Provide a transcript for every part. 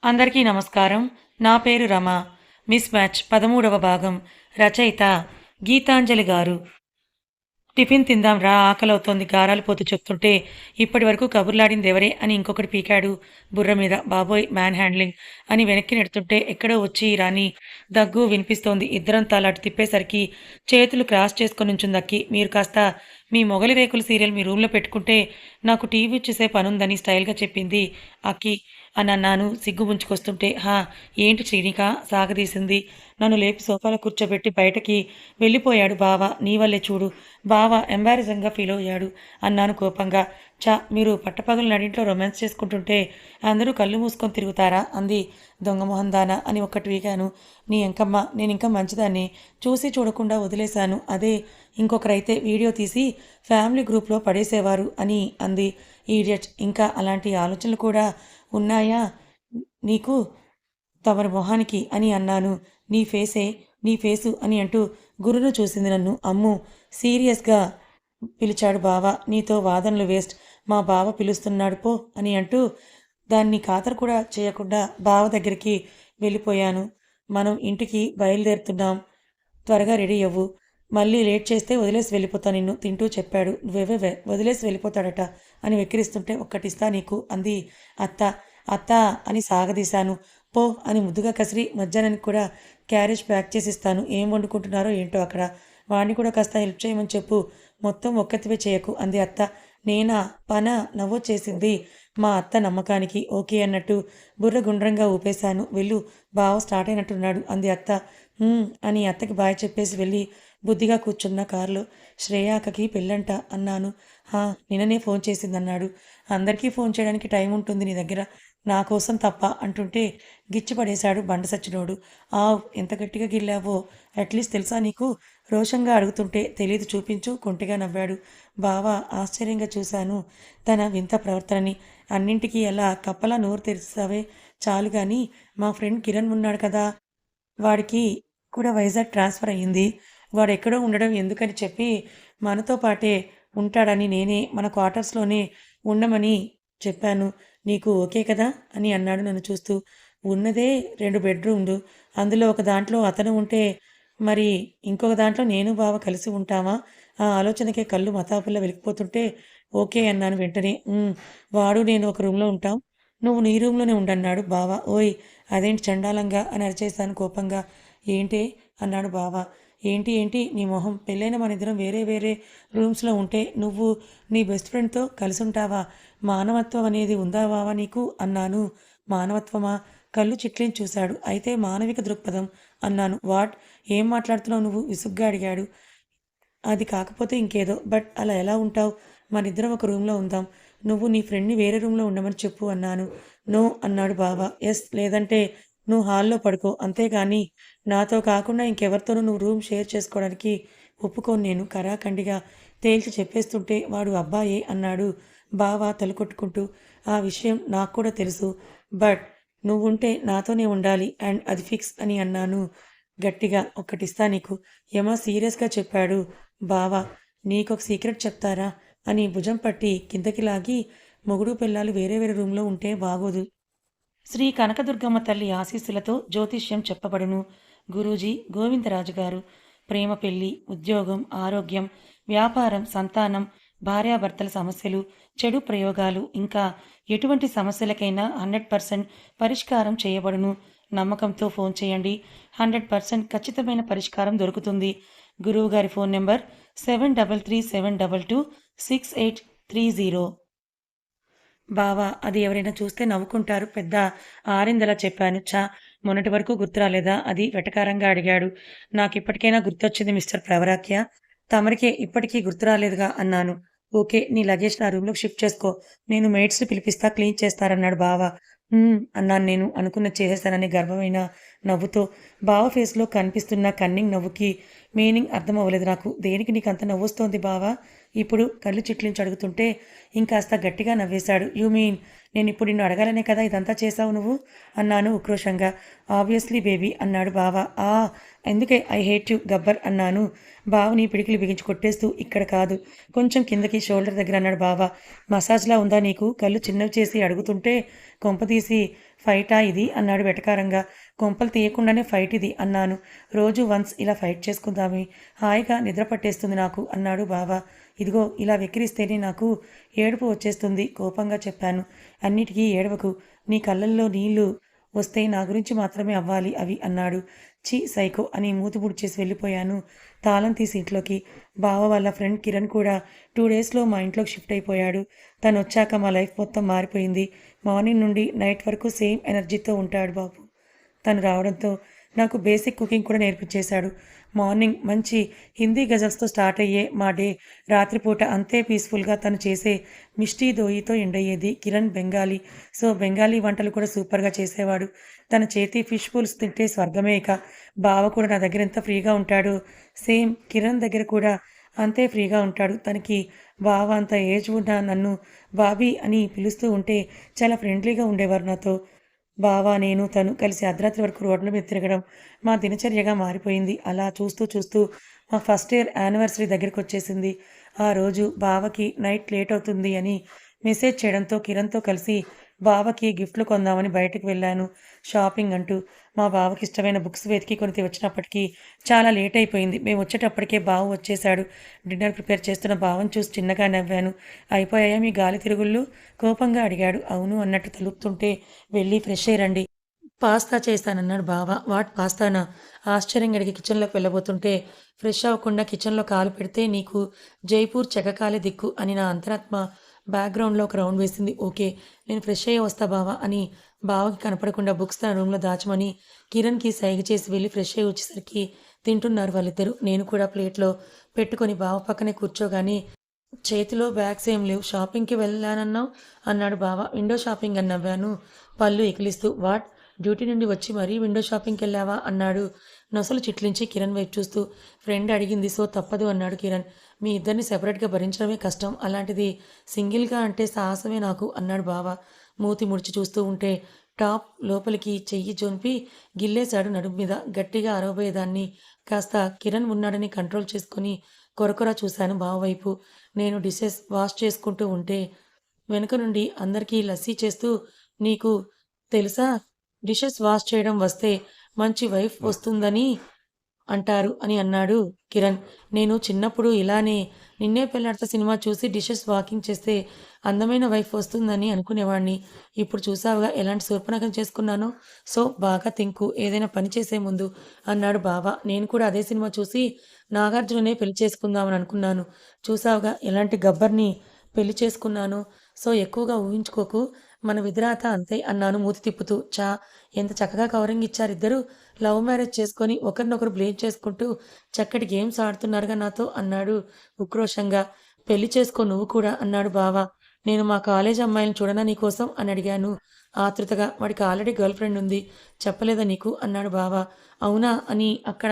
అందరికీ నమస్కారం. నా పేరు రమ. మిస్ మ్యాచ్ 13వ భాగం. రచయిత గీతాంజలి గారు. టిఫిన్ తిందాం రా ఆకలవుతోంది గారాలు పోతూ చెప్తుంటే, ఇప్పటివరకు కబుర్లాడిందెవరే అని ఇంకొకడు పీకాడు బుర్ర మీద. బాబోయ్! మ్యాన్ హ్యాండ్లింగ్ అని వెనక్కి నెడుతుంటే ఎక్కడో వచ్చి రాని దగ్గు వినిపిస్తోంది. ఇద్దరం తల అటు తిప్పేసరికి చేతులు క్రాస్ చేసుకొని నుంచుందక్కి. మీరు కాస్త మీ మొగలి రేకులు సీరియల్ మీ రూమ్‌లో పెట్టుకుంటే నాకు టీవీ చూసే పనుందని స్టైల్‌గా చెప్పింది అక్కి అనన్నాను సిగ్గు ముంచుకొస్తుంటే. హా! ఏంటి శ్రీనిక సాగదీసింది. నన్ను లేపి సోఫాలో కూర్చోబెట్టి బయటకి వెళ్ళిపోయాడు బావ. నీ వల్లే చూడు. బావ ఎంబారసింగ్‌గా ఫీలయ్యాడు అన్నాను కోపంగా. మీరు పట్టపగలు నడింట్లో రొమాన్స్ చేసుకుంటుంటే అందరూ కళ్ళు మూసుకొని తిరుగుతారా? అంది దొంగ మొహం దానా అని ఒక్కటి వీగాను. నీ ఎంకమ్మ నేనింకా మంచిదాన్ని చూసి చూడకుండా వదిలేశాను. అదే ఇంకొకరైతే వీడియో తీసి ఫ్యామిలీ గ్రూప్‌లో పడేసేవారు అని అంది. ఈడియట్! ఇంకా అలాంటి ఆలోచనలు కూడా ఉన్నాయా నీకు తమరి మొహానికి అని అన్నాను. నీ ఫేసే నీ ఫేసు అని అంటూ గుర్రున చూసింది నన్ను. అమ్మో! సీరియస్‌గా పిలిచాడు బావ. నీతో వాదనలు వేస్ట్. మా బావ పిలుస్తున్నాడు పో అని అంటూ దాన్ని ఖాతరు కూడా చేయకుండా బావ దగ్గరికి వెళ్ళిపోయాను. మనం ఇంటికి బయలుదేరుతున్నాం. త్వరగా రెడీ అవ్వు. మళ్ళీ లేట్ చేస్తే వదిలేసి వెళ్ళిపోతా నిన్ను తింటూ చెప్పాడు. వదిలేసి వెళ్ళిపోతాడట అని వెక్కిరిస్తుంటే ఒక్కటిస్తా నీకు అంది అత్త. అత్త అని సాగదీశాను. పో అని ముద్దుగా కసిరి మధ్యాహ్నానికి కూడా క్యారేజ్ ప్యాక్ చేసిస్తాను. ఏం వండుకుంటున్నారో ఏంటో అక్కడ. వాడిని కూడా కాస్త హెల్ప్ చేయమని చెప్పు. మొత్తం ఒక్కతివే చేయకు అంది అత్త. నేనా పనా నవ్వొచ్చేసింది మా అత్త నమ్మకానికి. ఓకే అన్నట్టు బుర్ర గుండ్రంగా ఊపేశాను. వెళ్ళు బావ స్టార్ట్ అయినట్టున్నాడు అంది అత్త. అని అత్తకి బాయ్ చెప్పేసి వెళ్ళి బుద్ధిగా కూర్చున్న కారులో. శ్రేయాకకి పెళ్ళంట అన్నాను. నిన్ననే ఫోన్ చేసిందన్నాడు. అందరికీ ఫోన్ చేయడానికి టైం ఉంటుంది నీ దగ్గర, నా కోసం తప్ప అంటుంటే గిచ్చిపడేశాడు బండ సచ్చినోడు. ఎంత గట్టిగా గిల్లావో అట్లీస్ట్ తెలుసా నీకు? రోషంగా అడుగుతుంటే తెలీదు చూపించు కొంటిగా నవ్వాడు. బావ ఆశ్చర్యంగా చూశాను తన వింత ప్రవర్తనని. అన్నింటికీ ఎలా కప్పలా నోరు తెరిస్తావే చాలు గాని మా ఫ్రెండ్ కిరణ్ ఉన్నాడు కదా, వాడికి కూడా వైజాగ్ ట్రాన్స్ఫర్ అయ్యింది. వాడెక్కడో ఉండడం ఎందుకని చెప్పి మనతో పాటే ఉంటాడని నేనే మన క్వార్టర్స్‌లోనే ఉండమని చెప్పాను. నీకు ఓకే కదా అని అన్నాడు నన్ను చూస్తూ. ఉన్నదే 2 బెడ్‌రూమ్‌లు. అందులో ఒక దాంట్లో అతను ఉంటే మరి ఇంకొక దాంట్లో నేను బావ కలిసి ఉంటామా? ఆ ఆలోచనకే కళ్ళు మతాబుల్లా వెలిగిపోతుంటే ఓకే అన్నాను వెంటనే. వాడు నేను ఒక రూమ్‌లో ఉంటాం. నువ్వు నీ రూమ్‌లోనే ఉండన్నాడు బావ. ఓయ్! అదేంటి చండాలంగా అని అరిచేశాను కోపంగా. ఏంటే అన్నాడు బావ. ఏంటి ఏంటి నీ మొహం, పెళ్ళైన మనిద్దరం వేరే వేరే రూమ్స్‌లో ఉంటే నువ్వు నీ బెస్ట్ ఫ్రెండ్‌తో కలిసుంటావా? మానవత్వం అనేది ఉందా బావ నీకు అన్నాను. మానవత్వమా? కళ్ళు చిట్లించి చూశాడు. అయితే మానవిక దృక్పథం అన్నాను. వాట్? ఏం మాట్లాడుతున్నావు నువ్వు విసుగ్గా అడిగాడు. అది కాకపోతే ఇంకేదో. బట్ అలా ఎలా ఉంటావు? మనిద్దరం ఒక రూమ్‌లో ఉందాం. నువ్వు నీ ఫ్రెండ్‌ని వేరే రూమ్‌లో ఉండమని చెప్పు అన్నాను. నో అన్నాడు బావ. యెస్ లేదంటే నువ్వు హాల్‌లో పడుకో. అంతేగాని నాతో కాకుండా ఇంకెవరితోనూ నువ్వు రూమ్ షేర్ చేసుకోవడానికి ఒప్పుకోను నేను కరాఖండిగా తేల్చి చెప్పేస్తుంటే వాడు అబ్బాయే అన్నాడు బావ తలకొట్టుకుంటూ. ఆ విషయం నాకు కూడా తెలుసు. బట్ నువ్వుంటే నాతోనే ఉండాలి అండ్ అది ఫిక్స్ అని అన్నాను గట్టిగా. ఒక్కటిస్తా నీకు. యమ సీరియస్‌గా చెప్పాడు బావ. నీకొక సీక్రెట్ చెప్తారా అని భుజం పట్టి కిందకి లాగి మొగుడు పెళ్ళాలు వేరే వేరే రూమ్‌లో ఉంటే బాగోదు. శ్రీ కనకదుర్గమ్మ తల్లి ఆశీస్సులతో జ్యోతిష్యం చెప్పబడును. గురూజీ గోవిందరాజు గారు. ప్రేమ పెళ్లి, ఉద్యోగం, ఆరోగ్యం, వ్యాపారం, సంతానం, భార్యాభర్తల సమస్యలు, చెడు ప్రయోగాలు ఇంకా ఎటువంటి సమస్యలకైనా 100% పరిష్కారం చేయబడును. నమ్మకంతో ఫోన్ చేయండి. 100% ఖచ్చితమైన పరిష్కారం దొరుకుతుంది. గురువుగారి ఫోన్ నెంబర్ 7337226830. బావా! అది ఎవరైనా చూస్తే నవ్వుకుంటారు. పెద్ద ఆరిందలా చెప్పాను. మొన్నటి వరకు గుర్తు రాలేదా? అది వెటకారంగా అడిగాడు. నాకిప్పటికైనా గుర్తొచ్చింది మిస్టర్ ప్రవరాఖ్య. తమరికే ఇప్పటికీ గుర్తు రాలేదుగా అన్నాను. ఓకే. నీ లగేజ్ నా రూమ్‌లోకి షిఫ్ట్ చేసుకో. నేను మెయిడ్స్‌ని పిలిపిస్తా క్లీన్ చేస్తారన్నాడు బావ. అన్నాను నేను. అనుకున్నది చేసేశాననే గర్వమైన నవ్వుతో. బావ ఫేస్‌లో కనిపిస్తున్న కన్నింగ్ నవ్వుకి మీనింగ్ అర్థం అవ్వలేదు నాకు. దేనికి నీకంత నవ్వొస్తోంది బావా? ఇప్పుడు కళ్ళు చిట్లించి అడుగుతుంటే ఇంకాస్త గట్టిగా నవ్వేశాడు. యూ మీన్ నేనిప్పుడు నిన్ను అడగాలనే కదా ఇదంతా చేశావు నువ్వు అన్నాను ఉక్రోషంగా. ఆబ్వియస్లీ బేబీ అన్నాడు బావ. ఎందుకే ఐ హేట్ యు గబ్బర్ అన్నాను బావని పిడికిలి బిగించి కొట్టేస్తూ. ఇక్కడ కాదు, కొంచెం కిందకి షోల్డర్ దగ్గర అన్నాడు బావ. మసాజ్లా ఉందా నీకు? కళ్ళు చిన్నవి చేసి అడుగుతుంటే కొంపతీసి ఫైటా ఇది అన్నాడు వెటకారంగా. కొంపలు తీయకుండానే ఫైట్ ఇది అన్నాను. రోజు వన్స్ ఇలా ఫైట్ చేసుకుందామే, హాయిగా నిద్ర పట్టేస్తుంది నాకు అన్నాడు బావ. ఇదిగో ఇలా వెక్కిరిస్తేనే నాకు ఏడుపు వచ్చేస్తుంది కోపంగా చెప్పాను. అన్నిటికీ ఏడవకు, నీ కళ్ళల్లో నీళ్లు వస్తే నా గురించి మాత్రమే అవ్వాలి అవి అన్నాడు. ఛీ సైకో అని మూతి ముడిచేసి వెళ్ళిపోయాను తాళం తీసి ఇంట్లోకి. బావ వాళ్ళ ఫ్రెండ్ కిరణ్ కూడా 2 డేస్లో మా ఇంట్లోకి షిఫ్ట్ అయిపోయాడు. తను వచ్చాక మా లైఫ్ మొత్తం మారిపోయింది. మార్నింగ్ నుండి నైట్ వరకు సేమ్ ఎనర్జీతో ఉంటాడు బాబు. తను రావడంతో నాకు బేసిక్ కుకింగ్ కూడా నేర్పించేశాడు. మార్నింగ్ మంచి హిందీ గజల్స్తో స్టార్ట్ అయ్యే మా డే రాత్రిపూట అంతే పీస్ఫుల్గా తను చేసే మిష్టీ దోయితో ఎండయ్యేది. కిరణ్ బెంగాలీ, సో బెంగాలీ వంటలు కూడా సూపర్గా చేసేవాడు. తన చేతి ఫిష్ పుల్స్ తింటే స్వర్గమే. ఇక బావ కూడా నా దగ్గర ఎంత ఫ్రీగా ఉంటాడు, సేమ్ కిరణ్ దగ్గర కూడా అంతే ఫ్రీగా ఉంటాడు. తనకి బావ అంత ఏజ్ ఉన్న నన్ను బాబీ అని పిలుస్తూ ఉంటే చాలా ఫ్రెండ్లీగా ఉండేవారు నాతో. బావ, నేను, తను కలిసి అర్ధరాత్రి వరకు రోడ్ల మీద తిరగడం మా దినచర్యగా మారిపోయింది. అలా చూస్తూ చూస్తూ మా ఫస్ట్ ఇయర్ యానివర్సరీ దగ్గరికి వచ్చేసింది. ఆ రోజు బావకి నైట్ లేట్ అవుతుంది అని మెసేజ్ చేయడంతో కిరణ్తో కలిసి బావకి గిఫ్ట్లు కొందామని బయటకు వెళ్ళాను షాపింగ్ అంటూ. మా బావకి ఇష్టమైన బుక్స్ వెతికి కొని వచ్చినప్పటికీ చాలా లేట్ అయిపోయింది. మేము వచ్చేటప్పటికే బావ వచ్చేశాడు. డిన్నర్ ప్రిపేర్ చేస్తున్న బావని చూసి చిన్నగా నవ్వాను. అయిపోయాయా మీ గాలి తిరుగుళ్ళు కోపంగా అడిగాడు. అవును అన్నట్టు తలుపుతుంటే వెళ్ళి ఫ్రెష్ అయ్యండి. పాస్తా చేస్తానన్నాడు బావ. వాట్ పాస్తానా? ఆశ్చర్యంగా అడిగి కిచెన్లోకి వెళ్ళబోతుంటే ఫ్రెష్ అవ్వకుండా కిచెన్లో కాలు పెడితే నీకు జైపూర్ చెగకాలే దిక్కు అని నా అంతరాత్మ బ్యాక్గ్రౌండ్లో ఒక రౌండ్ వేసింది. ఓకే, నేను ఫ్రెష్ అయ్యి వస్తా బావా అని బావకి కనపడకుండా బుక్స్ తన రూమ్లో దాచమని కిరణ్కి సైగ చేసి వెళ్ళి ఫ్రెష్ అయ్యి వచ్చేసరికి తింటున్నారు వాళ్ళిద్దరూ. నేను కూడా ప్లేట్లో పెట్టుకొని బావ పక్కనే కూర్చోగానే చేతిలో బ్యాగ్స్ ఏం లేవు, షాపింగ్కి వెళ్ళానన్నావు అన్నాడు బావ. విండో షాపింగ్ అని నవ్వాను పళ్ళు ఎకిలిస్తూ. వాట్, డ్యూటీ నుండి వచ్చి మరీ విండో షాపింగ్కి వెళ్ళావా అన్నాడు నొసలు చిట్లించి కిరణ్ వైపు చూస్తూ. ఫ్రెండ్ అడిగింది సో తప్పదు అన్నాడు కిరణ్. మీ ఇద్దరిని సెపరేట్గా భరించడమే కష్టం, అలాంటిది సింగిల్గా అంటే సాహసమే నాకు అన్నాడు బావ మూతి ముడిచి చూస్తూ ఉంటే. టాప్ లోపలికి చెయ్యి జోన్పి గిల్లేశాడు నడుము మీద. గట్టిగా అరవబోయేదాన్ని కాస్త కిరణ్ ఉన్నాడని కంట్రోల్ చేసుకుని కొరకొర చూశాను బావ వైపు. నేను డిషెస్ వాష్ చేసుకుంటూ ఉంటే వెనుక నుండి అందరికీ లస్సీ చేస్తూ, నీకు తెలుసా డిషెస్ వాష్ చేయడం వస్తే మంచి వైఫ్ వస్తుందని అంటారు అని అన్నాడు కిరణ్. నేను చిన్నప్పుడు ఇలానే నిన్నే పెళ్ళాడతా సినిమా చూసి డిషెస్ వాకింగ్ చేస్తే అందమైన వైఫ్ వస్తుందని అనుకునేవాడిని. ఇప్పుడు చూసావుగా ఎలాంటి శూర్పణఖం చేసుకున్నానో. సో బాగా తింకు ఏదైనా పని చేసే ముందు అన్నాడు బావ. నేను కూడా అదే సినిమా చూసి నాగార్జుననే పెళ్లి చేసుకుందామని అనుకున్నాను. చూసావుగా ఎలాంటి గబ్బర్ని పెళ్లి చేసుకున్నాను. సో ఎక్కువగా ఊహించుకోకు, మన విధిరాత అంతే అన్నాను మూతి తిప్పుతూ. ఎంత చక్కగా కవరింగ్ ఇచ్చారు ఇద్దరు. లవ్ మ్యారేజ్ చేసుకొని ఒకరినొకరు బ్లేమ్ చేసుకుంటూ చక్కటి గేమ్స్ ఆడుతున్నారుగా నాతో అన్నాడు ఉక్రోషంగా. పెళ్లి చేసుకో నువ్వు కూడా అన్నాడు బావ. నేను మా కాలేజ్ అమ్మాయిని చూడనా నీకోసం అని అడిగాను ఆతృతగా. వాడికి ఆల్రెడీ గర్ల్ ఫ్రెండ్ ఉంది, చెప్పలేదా నీకు అన్నాడు బావ. అవునా అని అక్కడ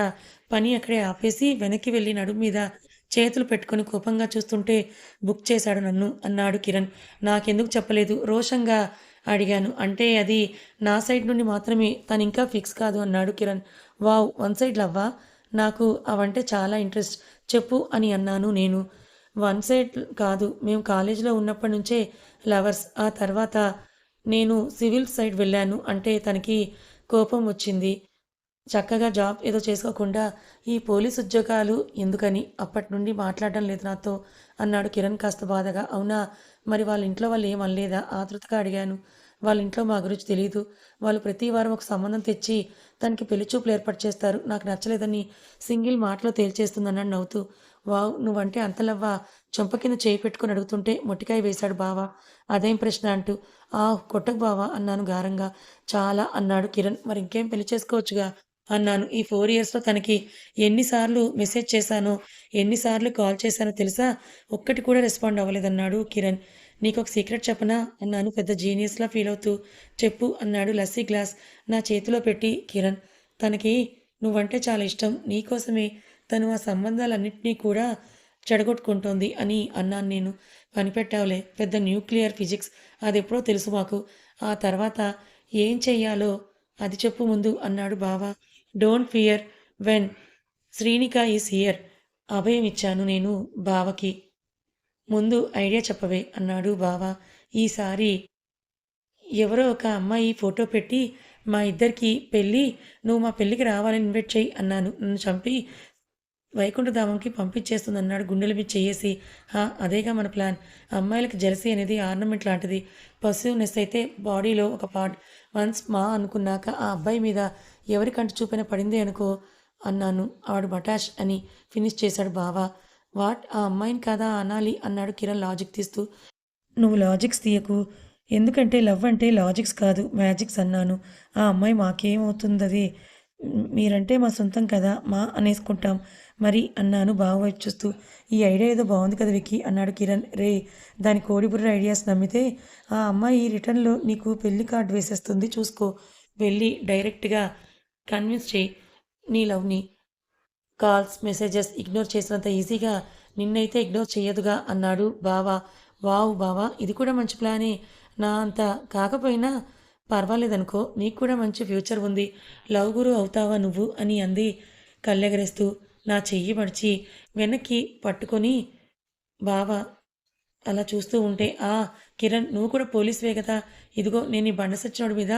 పని అక్కడే ఆపేసి వెనక్కి వెళ్ళి నడుము మీద చేతులు పెట్టుకొని కోపంగా చూస్తుంటే బుక్ చేశాడు నన్ను అన్నాడు కిరణ్. నాకెందుకు చెప్పలేదు రోషంగా అడిగాను. అంటే అది నా సైడ్ నుండి మాత్రమే, తను ఇంకా ఫిక్స్ కాదు అన్నాడు కిరణ్. వావ్, వన్ సైడ్ లవ్వా? నాకు అవంటే చాలా ఇంట్రెస్ట్, చెప్పు అని అన్నాను నేను. వన్ సైడ్ కాదు, మేము కాలేజీలో ఉన్నప్పటి నుంచే లవర్స్. ఆ తర్వాత నేను సివిల్ సైడ్ వెళ్ళాను అంటే తనకి కోపం వచ్చింది. చక్కగా జాబ్ ఏదో చేసుకోకుండా ఈ పోలీస్ ఉద్యోగాలు ఎందుకని అప్పటి నుండి మాట్లాడడం లేదు నాతో అన్నాడు కిరణ్ కాస్త బాధగా. అవునా, మరి వాళ్ళ ఇంట్లో వాళ్ళు ఏమనలేదా ఆతృతగా అడిగాను. వాళ్ళ ఇంట్లో మా గురించి తెలియదు. వాళ్ళు ప్రతి వారం ఒక సంబంధం తెచ్చి తనకి పెళ్లి చూపులు ఏర్పాటు చేస్తారు. నాకు నచ్చలేదని సింగిల్ మాటలో తేల్చేస్తుందన్నాడు నవ్వుతూ. వావ్, నువ్వంటే అంతలవ్వా? చెంప కింద చేయి పెట్టుకుని అడుగుతుంటే మొట్టికాయ వేశాడు బావా. అదేం ప్రశ్న అంటూ. కొట్టకు బావా అన్నాను గారంగా. చాలా అన్నాడు కిరణ్. మరి ఇంకేం పెళ్లి చేసుకోవచ్చుగా అన్నాను. ఈ 4 ఇయర్స్‌లో తనకి ఎన్నిసార్లు మెసేజ్ చేశానో, ఎన్నిసార్లు కాల్ చేశానో తెలుసా? ఒక్కటి కూడా రెస్పాండ్ అవ్వలేదన్నాడు కిరణ్. నీకొక సీక్రెట్ చెప్పనా అన్నాను పెద్ద జీనియస్‌లా ఫీల్ అవుతూ. చెప్పు అన్నాడు లస్సీ గ్లాస్ నా చేతిలో పెట్టి కిరణ్. తనకి నువ్వంటే చాలా ఇష్టం. నీకోసమే తను ఆ సంబంధాలన్నింటినీ కూడా చెడగొట్టుకుంటోంది అని అన్నాను నేను. కనిపెట్టావులే పెద్ద న్యూక్లియర్ ఫిజిక్స్ అదెప్పుడో తెలుసు మాకు. ఆ తర్వాత ఏం చెయ్యాలో అది చెప్పు ముందు అన్నాడు బావ. Don't fear when Srinika is here అభయం ఇచ్చాను నేను బావకి. ముందు ఐడియా చెప్పవే అన్నాడు బావ. ఈసారి ఎవరో ఒక అమ్మాయి ఫోటో పెట్టి మా ఇద్దరికి పెళ్ళి నువ్వు మా పెళ్ళికి రావాలని ఇన్వైట్ చెయ్యి అన్నాను. నన్ను చంపి వైకుంఠధామంకి పంపించేస్తుందన్నాడు గుండెల మీద చెయ్యేసి. అదేగా మన ప్లాన్. అమ్మాయిలకి జెలసీ అనేది ఆర్నమెంట్ లాంటిది. పసివ్‌నెస్ అయితే బాడీలో ఒక పార్ట్. వన్స్ మా అనుకున్నాక ఆ అబ్బాయి మీద ఎవరి కంటి చూపైనా పడిందే అనుకో అన్నాను. ఆవిడ మటాష్ అని ఫినిష్ చేశాడు బావ. వాట్ ఆ అమ్మాయిని కాదా అనాలి అన్నాడు కిరణ్ లాజిక్ తీస్తూ. నువ్వు లాజిక్స్ తీయకు. ఎందుకంటే లవ్ అంటే లాజిక్స్ కాదు మ్యాజిక్స్ అన్నాను. ఆ అమ్మాయి మాకేమవుతుందది? మీరంటే మా సొంతం కదా మా అనేసుకుంటాం మరి అన్నాను బావ వైపు చూస్తూ. ఈ ఐడియా ఏదో బాగుంది కదా విక్కీ అన్నాడు కిరణ్. రేయ్ దాని కోడిబుర్ర ఐడియాస్ నమ్మితే ఆ అమ్మాయి రిటర్న్‌లో నీకు పెళ్లి కార్డ్ వేసేస్తుంది చూసుకో. వెళ్ళి డైరెక్ట్‌గా కన్విన్స్ చెయ్యి నీ లవ్‌ని. కాల్స్, మెసేజెస్ ఇగ్నోర్ చేసినంత ఈజీగా నిన్నైతే ఇగ్నోర్ చెయ్యదుగా అన్నాడు బావ. వావ్! బావ ఇది కూడా మంచి ప్లానే. నా అంత కాకపోయినా పర్వాలేదనుకో. నీకు కూడా మంచి ఫ్యూచర్ ఉంది. లవ్ గురు అవుతావా నువ్వు అని అంది కళ్ళెగరేస్తూ. నా చెయ్యి మడిచి వెనక్కి పట్టుకొని బావ అలా చూస్తూ ఉంటే, కిరణ్ నువ్వు కూడా పోలీసువే కదా! ఇదిగో నేను ఈ బండ సచ్చినోడి మీద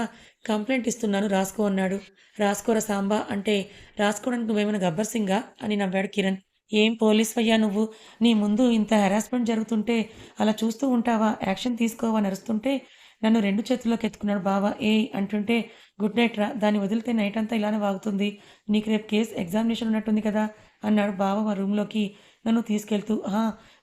కంప్లెయింట్ ఇస్తున్నాను రాసుకో అన్నాడు. రాసుకోరా సాంబా అంటే, రాసుకోవడానికి నువ్వేమైనా గబ్బర్ సింగా? అని నవ్వాడు కిరణ్. ఏం పోలీసువయ్యా నువ్వు? నీ ముందు ఇంత హెరాస్మెంట్ జరుగుతుంటే అలా చూస్తూ ఉంటావా? యాక్షన్ తీసుకోవా అని అరుస్తుంటే నన్ను 2 చేతుల్లోకి ఎత్తుకున్నాడు బావ. ఏయ్ అంటుంటే గుడ్ నైట్ రా. దాన్ని వదిలితే నైట్ అంతా ఇలానే వాగుతుంది. నీకు రేపు కేస్ ఎగ్జామినేషన్ ఉన్నట్టుంది కదా! అన్నాడు బావ మా రూమ్‌లోకి నన్ను తీసుకెళ్తూ.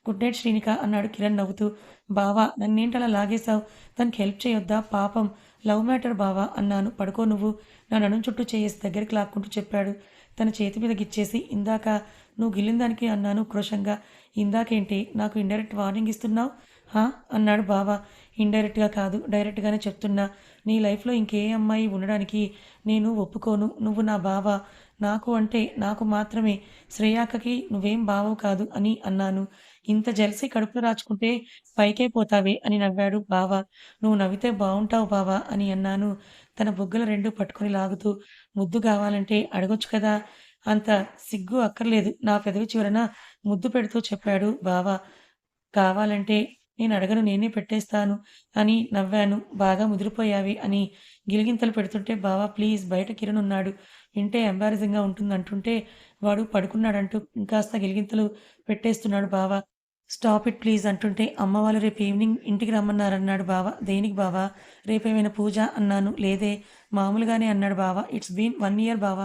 గుడ్ నైట్ శ్రీనిక అన్నాడు కిరణ్ నవ్వుతూ. బావా నన్నేంటలా లాగేశావు? తనకి హెల్ప్ చేయొద్దా? పాపం లవ్ మ్యాటర్ బావా అన్నాను. పడుకో నువ్వు నా నడుం చుట్టూ చేయేసి దగ్గరికి లాక్కుంటూ చెప్పాడు. తన చేతి మీద గిచ్చేసి ఇందాక నువ్వు గిల్లిన దానికి అన్నాను ఉక్రోషంగా. ఇందాకేంటి నాకు ఇండైరెక్ట్ వార్నింగ్ ఇస్తున్నావు? అన్నాడు బావ. ఇండైరెక్ట్‌గా కాదు డైరెక్ట్‌గానే చెప్తున్నా. నీ లైఫ్‌లో ఇంకే అమ్మాయి ఉండడానికి నేను ఒప్పుకోను. నువ్వు నా బావ. నాకు అంటే నాకు మాత్రమే. శ్రేయాక్కకి నువ్వేం బావవు కాదు అని అన్నాను. ఇంత జెలసీ కడుపులో రాచుకుంటే పైకే పోతావే అని నవ్వాడు బావ. నువ్వు నవ్వితే బావుంటావు బావ అని అన్నాను. తన బుగ్గలు 2 పట్టుకొని లాగుతూ ముద్దు కావాలంటే అడగొచ్చు కదా! అంత సిగ్గు అక్కర్లేదు నా పెదవి చివరన ముద్దు పెడుతూ చెప్పాడు బావ. కావాలంటే నేనడగను నేనే పెట్టేస్తాను అని నవ్వాను. బాగా ముదిరిపోయావే అని గిలిగింతలు పెడుతుంటే బావ ప్లీజ్ బయట కిరణ్ ఉన్నాడు. వింటే ఎంబారసింగ్‌గా ఉంటుందంటుంటే వాడు పడుకున్నాడంటూ ఇంకాస్త గిలిగింతలు పెట్టేస్తున్నాడు బావ. స్టాప్ ఇట్ ప్లీజ్ అంటుంటే అమ్మ వాళ్ళు రేపు ఈవినింగ్ ఇంటికి రమ్మన్నారన్నాడు బావ. దేనికి బావ? రేపేమైనా పూజ అన్నాను. లేదే మామూలుగానే అన్నాడు బావ. ఇట్స్ బీన్ 1 ఇయర్ బావ.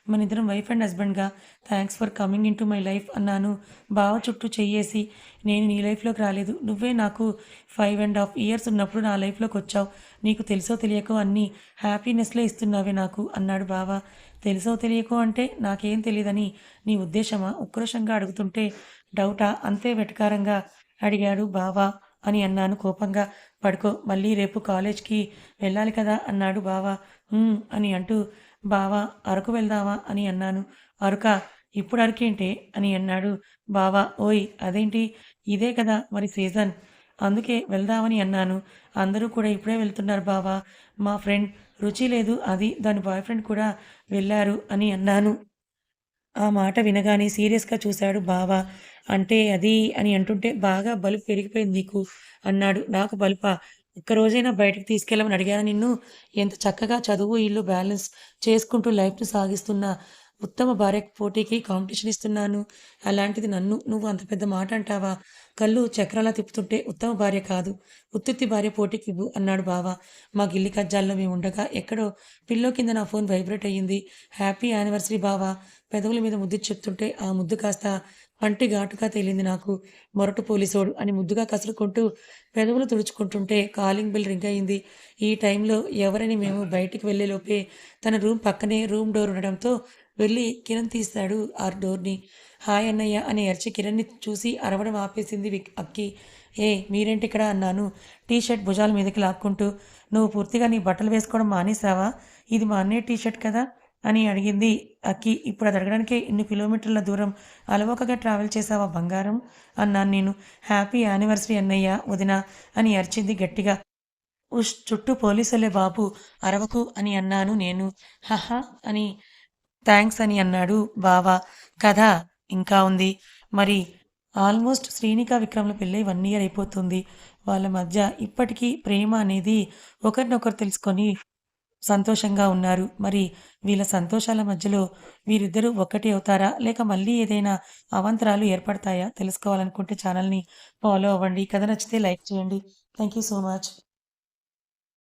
మనిద్దరం వైఫ్ అండ్ హస్బెండ్‌గా. Thanks for coming into my life అన్నాను. బావ చుట్టూ చెయ్యేసి నేను నీ లైఫ్‌లోకి రాలేదు. నువ్వే నాకు 5½ ఇయర్స్ ఉన్నప్పుడు నా లైఫ్‌లోకొచ్చావు. నీకు తెలుసో తెలియకో అన్నీ హ్యాపీనెస్‌లే ఇస్తున్నావే నాకు అన్నాడు బావ. తెలుసో తెలియకో అంటే నాకేం తెలీదని నీ ఉద్దేశమా? ఉక్రోషంగా అడుగుతుంటే డౌటా? అంతే వెటకారంగా అడిగాడు బావ అని అన్నాను కోపంగా. పడుకో మళ్ళీ రేపు కాలేజ్‌కి వెళ్ళాలి కదా! అన్నాడు బావ. అని అంటూ బావ అరకు వెళ్దామా అని అన్నాను. అరుకా? ఇప్పుడు అరకేంటే? అని అన్నాడు బావ. ఓయ్ అదేంటి? ఇదే కదా మరి సీజన్. అందుకే వెళ్దామని అన్నాను. అందరూ కూడా ఇప్పుడే వెళ్తున్నారు బావ. మా ఫ్రెండ్ రుచి లేదు అది దాని బాయ్ ఫ్రెండ్ కూడా వెళ్లారు అని అన్నాను. ఆ మాట వినగానే సీరియస్‌గా చూశాడు బావ. అంటే అది అని అంటుంటే బాగా బలుపు పెరిగిపోయింది నీకు అన్నాడు. నాకు బలుపా? ఒక్కరోజైనా బయటకి తీసుకెళ్ళమని అడిగానా నిన్ను? ఎంత చక్కగా చదువు, ఇల్లు బ్యాలెన్స్ చేసుకుంటూ లైఫ్‌ని సాగిస్తున్న ఉత్తమ భార్యకి పోటీకి కాంపిటీషన్ ఇస్తున్నాను. అలాంటిది నన్ను నువ్వు అంత పెద్ద మాట అంటావా? కళ్ళు చక్రాల్లా తిప్పుతుంటే ఉత్తమ భార్య కాదు, ఉత్తుత్తి భార్య పోటీకివ్వు అన్నాడు బావ. మా గిల్లి కజ్జాల్లో మేముండగా ఎక్కడో పిల్లో కింద నా ఫోన్ వైబ్రేట్ అయ్యింది. హ్యాపీ యానివర్సరీ బావ పెదవుల మీద ముద్దు చెప్తుంటే ఆ ముద్దు కాస్త పంటి ఘాటుగా తేలింది నాకు. మొరటు పోలీసోడు అని ముద్దుగా కసురుకుంటూ పెదవులు తుడుచుకుంటుంటే కాలింగ్ బెల్ రింగ్ అయింది. ఈ టైంలో ఎవరని మేము బయటికి వెళ్ళేలోపే తన రూమ్ పక్కనే రూమ్ డోర్ ఉండడంతో వెళ్ళి కిరణ్ తీశాడు ఆ డోర్‌ని. హాయ్ అన్నయ్య అని అరిచి కిరణ్‌ని చూసి అరవడం ఆపేసింది అక్కి. మీరేంటిక్కడ అన్నాను టీ షర్ట్ భుజాల మీదకి లాక్కుంటూ. నువ్వు పూర్తిగా నీ బట్టలు వేసుకోవడం మానేశావా? ఇది మా అన్నయ్య టీ షర్ట్ కదా! అని అడిగింది అక్కి. ఇప్పుడు అది అడగడానికే ఇన్ని కిలోమీటర్ల దూరం అలవోకగా ట్రావెల్ చేశావా బంగారం అన్నాను నేను. హ్యాపీ యానివర్సరీ అన్నయ్య, వదిన అని అరిచింది గట్టిగా. ఉష్! చుట్టూ పోలీసులే బాబు అరవకు అని అన్నాను నేను. హహ! అని థాంక్స్ అని అన్నాడు బావ. కథ ఇంకా ఉంది. మరి ఆల్మోస్ట్ శ్రీనిక, విక్రమ్‌ల పెళ్ళై 1 ఇయర్ అయిపోతుంది. వాళ్ళ మధ్య ఇప్పటికీ ప్రేమ అనేది ఒకరినొకరు తెలుసుకొని సంతోషంగా ఉన్నారు. మరి వీళ్ళ సంతోషాల మధ్యలో వీరిద్దరూ ఒక్కటి అవుతారా? లేక మళ్ళీ ఏదైనా అవాంతరాలు ఏర్పడతాయా? తెలుసుకోవాలనుకుంటే ఛానల్‌ని ఫాలో అవ్వండి. కథ నచ్చితే లైక్ చేయండి. Thank you so much.